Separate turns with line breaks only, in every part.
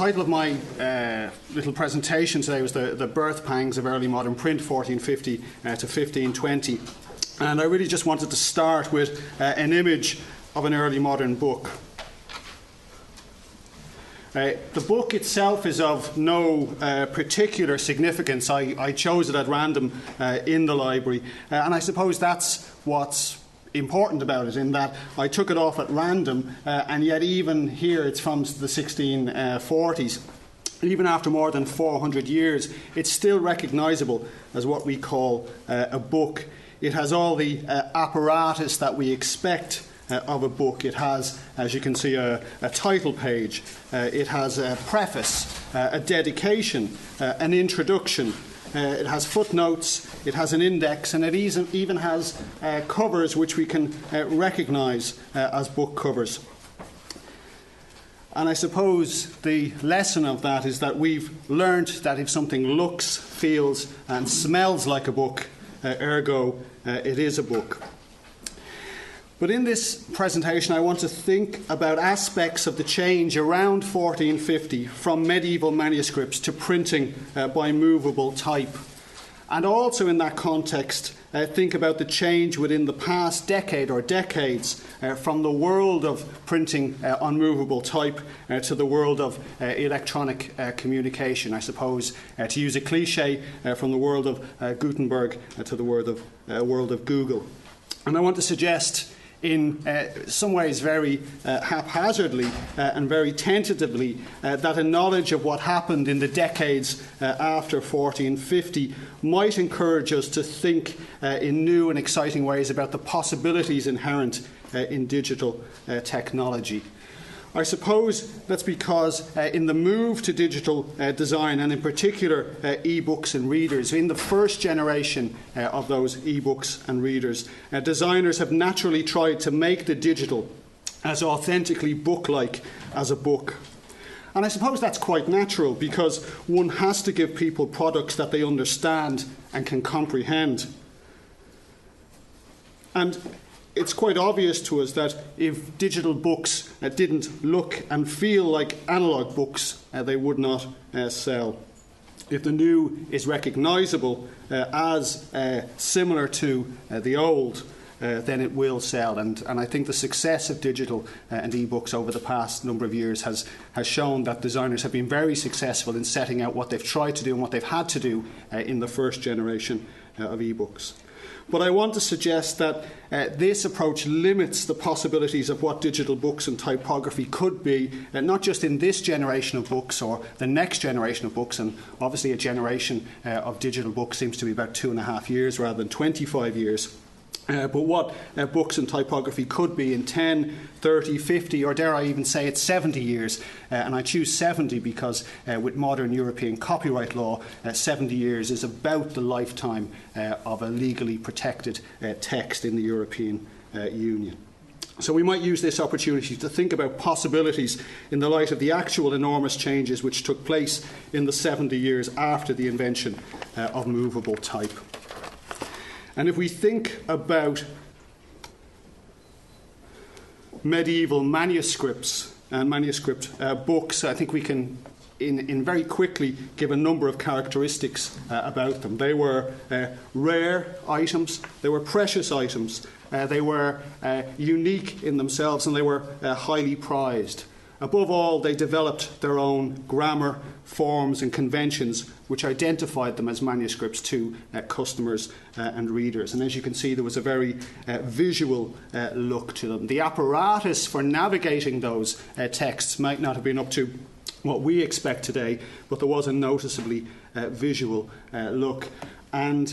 title of my little presentation today was the Birth Pangs of Early Modern Print, 1450 to 1520. And I really just wanted to start with an image of an early modern book. The book itself is of no particular significance. I chose it at random in the library, and I suppose that's what's important about it, in that I took it off at random, and yet even here it's from the 1640s. Even after more than 400 years, it's still recognisable as what we call a book. It has all the apparatus that we expect of a book. It has, as you can see, a title page. It has a preface, a dedication, an introduction. It has footnotes, it has an index, and it even has covers which we can recognise as book covers. And I suppose the lesson of that is that we've learnt that if something looks, feels and smells like a book, ergo it is a book. But in this presentation I want to think about aspects of the change around 1450 from medieval manuscripts to printing by movable type. And also in that context think about the change within the past decade or decades from the world of printing on movable type to the world of electronic communication. I suppose, to use a cliche, from the world of Gutenberg to the world of Google. And I want to suggest, in some ways very haphazardly and very tentatively, that a knowledge of what happened in the decades after 1450 might encourage us to think in new and exciting ways about the possibilities inherent in digital technology. I suppose that's because in the move to digital design, and in particular e-books and readers, in the first generation of those e-books and readers, designers have naturally tried to make the digital as authentically book-like as a book. And I suppose that's quite natural, because one has to give people products that they understand and can comprehend. And it's quite obvious to us that if digital books didn't look and feel like analogue books, they would not sell. If the new is recognisable as similar to the old, then it will sell. And I think the success of digital and e-books over the past number of years has shown that designers have been very successful in setting out what they've tried to do and what they've had to do in the first generation of e-books. But I want to suggest that this approach limits the possibilities of what digital books and typography could be, not just in this generation of books or the next generation of books, and obviously a generation of digital books seems to be about 2.5 years rather than 25 years. But what books and typography could be in 10, 30, 50, or dare I even say it's 70 years. And I choose 70 because with modern European copyright law, 70 years is about the lifetime of a legally protected text in the European Union. So we might use this opportunity to think about possibilities in the light of the actual enormous changes which took place in the 70 years after the invention of movable type. And if we think about medieval manuscripts and manuscript books, I think we can in very quickly give a number of characteristics about them. They were rare items, they were precious items, they were unique in themselves, and they were highly prized. Above all, they developed their own grammar, forms and conventions which identified them as manuscripts to customers and readers. And as you can see, there was a very visual look to them. The apparatus for navigating those texts might not have been up to what we expect today, but there was a noticeably visual look. And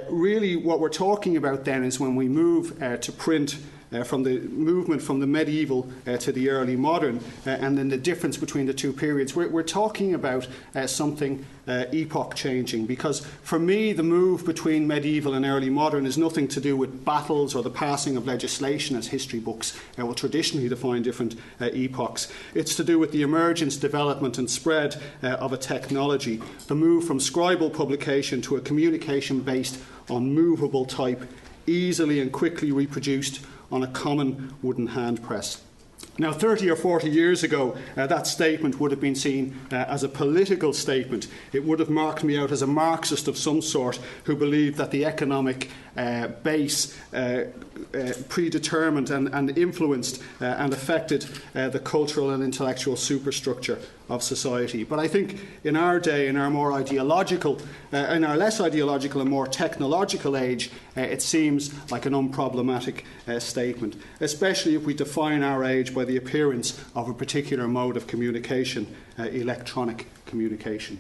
really what we're talking about then is when we move to print, from the movement from the medieval to the early modern, and then the difference between the two periods, we're talking about something epoch changing, because for me the move between medieval and early modern is nothing to do with battles or the passing of legislation, as history books will traditionally define different epochs. It's to do with the emergence, development and spread of a technology, the move from scribal publication to a communication based on movable type, easily and quickly reproduced on a common wooden hand press. Now, 30 or 40 years ago, that statement would have been seen as a political statement. It would have marked me out as a Marxist of some sort who believed that the economic base predetermined and influenced and affected the cultural and intellectual superstructure of society. But I think in our day, in our more ideological, in our less ideological and more technological age, it seems like an unproblematic statement, especially if we define our age by the appearance of a particular mode of communication, electronic communication.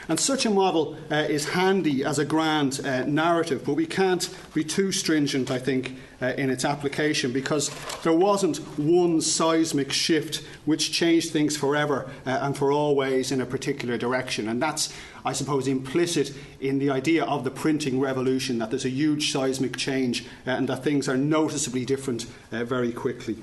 And such a model is handy as a grand narrative, but we can't be too stringent, I think, in its application, because there wasn't one seismic shift which changed things forever and for always in a particular direction. And that's, I suppose, implicit in the idea of the printing revolution, that there's a huge seismic change and that things are noticeably different very quickly.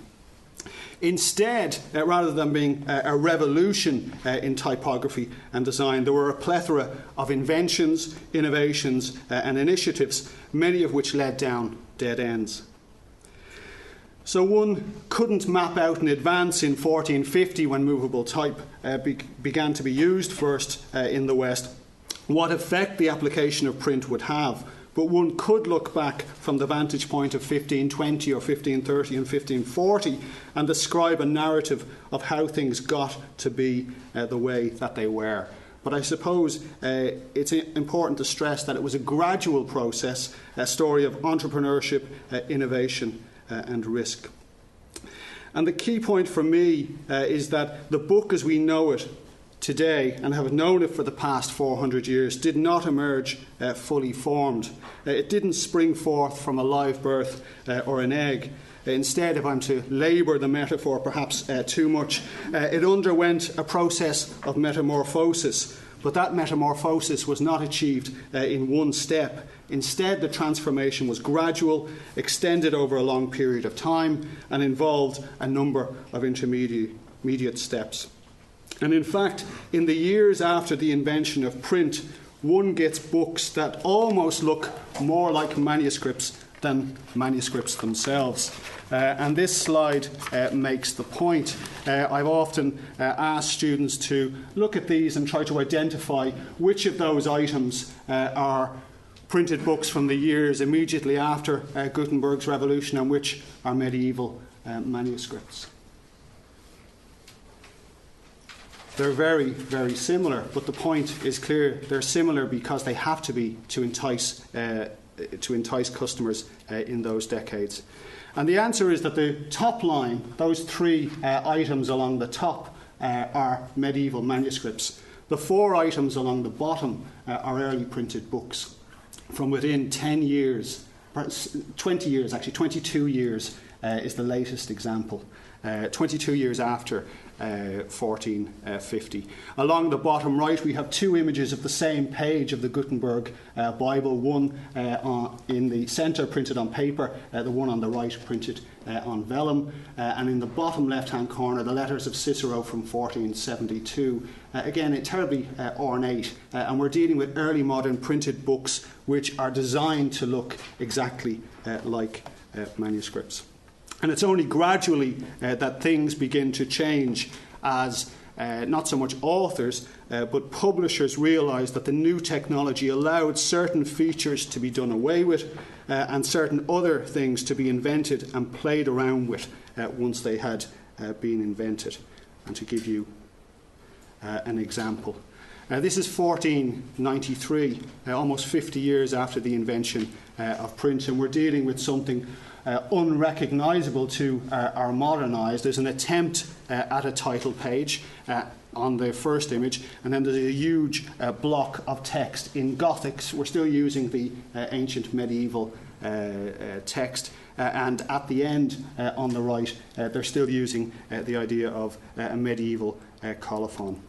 Instead, rather than being a revolution in typography and design, there were a plethora of inventions, innovations and initiatives, many of which led down dead ends. So one couldn't map out in advance in 1450, when movable type began to be used first in the West, what effect the application of print would have. But one could look back from the vantage point of 1520 or 1530 and 1540 and describe a narrative of how things got to be the way that they were. But I suppose it's important to stress that it was a gradual process, a story of entrepreneurship, innovation and risk. And the key point for me is that the book as we know it today, and have known it for the past 400 years, did not emerge fully formed. It didn't spring forth from a live birth or an egg. Instead, if I'm to labour the metaphor perhaps too much, it underwent a process of metamorphosis. But that metamorphosis was not achieved in one step. Instead, the transformation was gradual, extended over a long period of time, and involved a number of intermediate steps. And in fact, in the years after the invention of print, one gets books that almost look more like manuscripts than manuscripts themselves. And this slide makes the point. I've often asked students to look at these and try to identify which of those items are printed books from the years immediately after Gutenberg's revolution and which are medieval manuscripts. They're very, very similar, but the point is clear. They're similar because they have to be to entice customers in those decades. And the answer is that the top line, those three items along the top, are medieval manuscripts. The four items along the bottom are early printed books from within 10 years, 20 years actually, 22 years is the latest example, 22 years after 1450. Along the bottom right we have two images of the same page of the Gutenberg Bible, one in the centre printed on paper, the one on the right printed on vellum, and in the bottom left hand corner the letters of Cicero from 1472. Again, terribly ornate, and we're dealing with early modern printed books which are designed to look exactly like manuscripts. And it's only gradually that things begin to change as not so much authors, but publishers realise that the new technology allowed certain features to be done away with and certain other things to be invented and played around with once they had been invented. And to give you an example. This is 1493, almost 50 years after the invention of print, and we're dealing with something unrecognisable to our modern eyes. There's an attempt at a title page on the first image, and then there's a huge block of text in Gothic. We're still using the ancient medieval text, and at the end on the right they're still using the idea of a medieval colophon.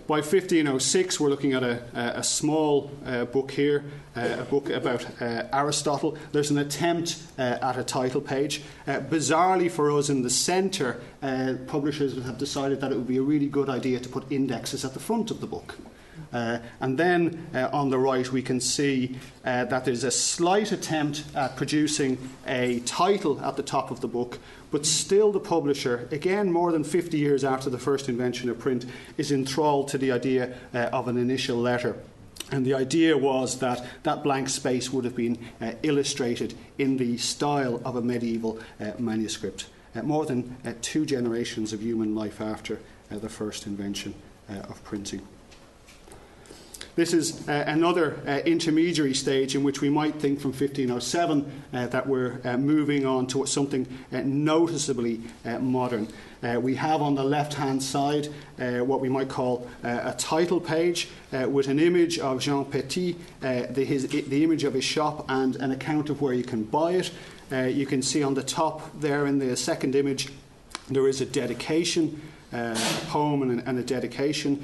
By 1506, we're looking at a small book here, a book about Aristotle. There's an attempt at a title page. Bizarrely for us in the centre, publishers have decided that it would be a really good idea to put indexes at the front of the book. And then on the right we can see that there's a slight attempt at producing a title at the top of the book, but still the publisher, again more than 50 years after the first invention of print, is enthralled to the idea of an initial letter. And the idea was that that blank space would have been illustrated in the style of a medieval manuscript, more than 2 generations of human life after the first invention of printing. This is another intermediary stage in which we might think from 1507 that we're moving on to something noticeably modern. We have on the left-hand side what we might call a title page with an image of Jean Petit, the image of his shop, and an account of where you can buy it. You can see on the top there in the second image there is a dedication, a poem and a dedication.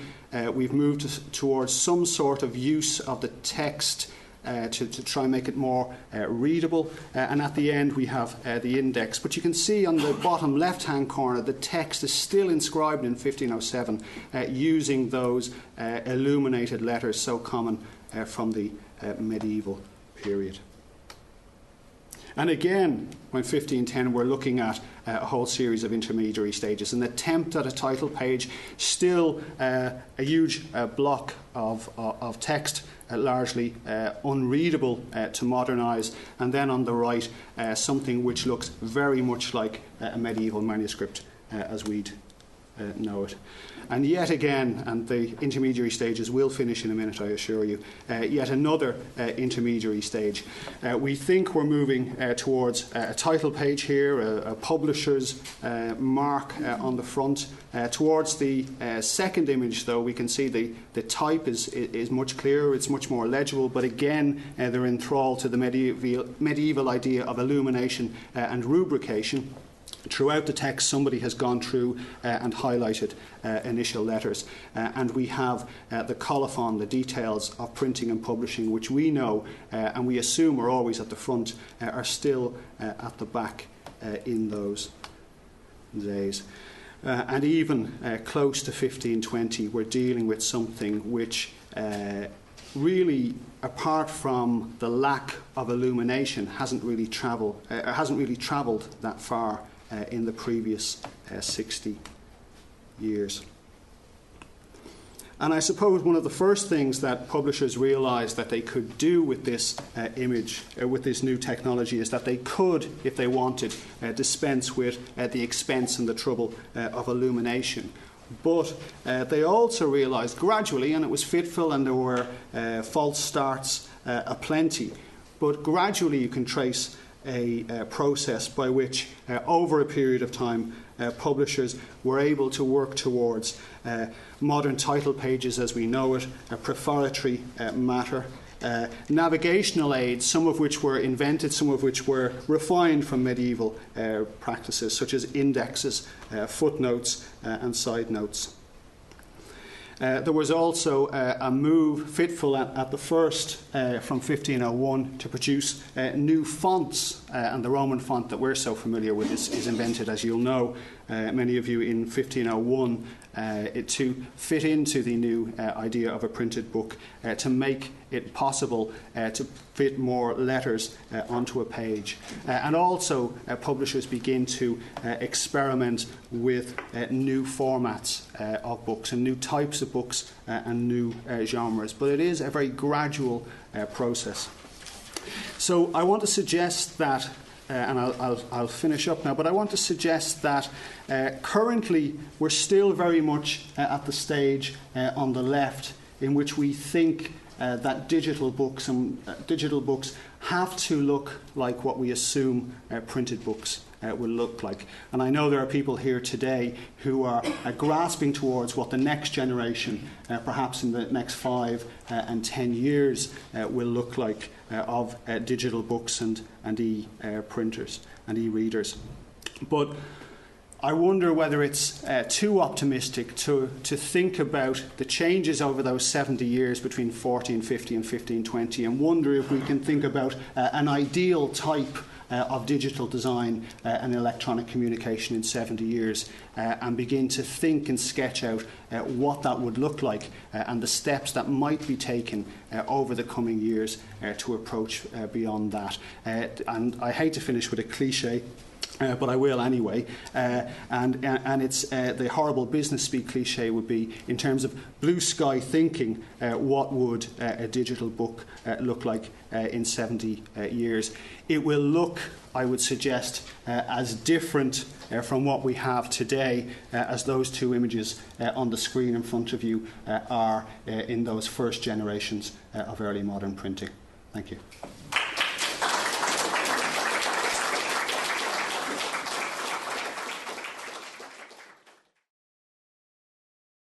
We've moved towards some sort of use of the text to try and make it more readable. And at the end we have the index. But you can see on the bottom left-hand corner the text is still inscribed in 1507 using those illuminated letters so common from the medieval period. And again, when 1510, we're looking at a whole series of intermediary stages. An attempt at a title page, still a huge block of text, largely unreadable to modernise. And then on the right, something which looks very much like a medieval manuscript as we'd know it. And yet again, and the intermediary stages will finish in a minute, I assure you, yet another intermediary stage. We think we're moving towards a title page here, a publisher's mark on the front. Towards the second image, though, we can see the type is much clearer, it's much more legible, but again, they're enthralled to the medieval idea of illumination and rubrication. Throughout the text, somebody has gone through and highlighted initial letters. And we have the colophon, the details of printing and publishing, which we know and we assume are always at the front, are still at the back in those days. And even close to 1520, we're dealing with something which really, apart from the lack of illumination, hasn't really travelled that far in the previous 60 years. And I suppose one of the first things that publishers realised that they could do with this image, with this new technology, is that they could, if they wanted, dispense with the expense and the trouble of illumination. But they also realised gradually, and it was fitful and there were false starts aplenty, but gradually you can trace a process by which, over a period of time, publishers were able to work towards modern title pages as we know it, a prefatory matter, navigational aids, some of which were invented, some of which were refined from medieval practices, such as indexes, footnotes, and side notes. There was also a move, fitful at the first, from 1501 to produce new fonts, and the Roman font that we're so familiar with is invented, as you'll know, many of you, in 1501, to fit into the new idea of a printed book, to make it possible to fit more letters onto a page. And also publishers begin to experiment with new formats of books and new types of books and new genres. But it is a very gradual process. So I want to suggest that and I'll finish up now, but I want to suggest that currently we're still very much at the stage on the left in which we think that digital books have to look like what we assume printed books will look like. And I know there are people here today who are grasping towards what the next generation, perhaps in the next 5 and 10 years, will look like of digital books and e-printers and e-readers. But I wonder whether it's too optimistic to think about the changes over those 70 years between 1450 and 1520 and wonder if we can think about an ideal type of digital design and electronic communication in 70 years and begin to think and sketch out what that would look like and the steps that might be taken over the coming years to approach beyond that. And I hate to finish with a cliche, but I will anyway. And it's the horrible business speak cliche would be, in terms of blue sky thinking, what would a digital book look like in 70 years? It will look, I would suggest, as different from what we have today as those two images on the screen in front of you are in those first generations of early modern printing. Thank you.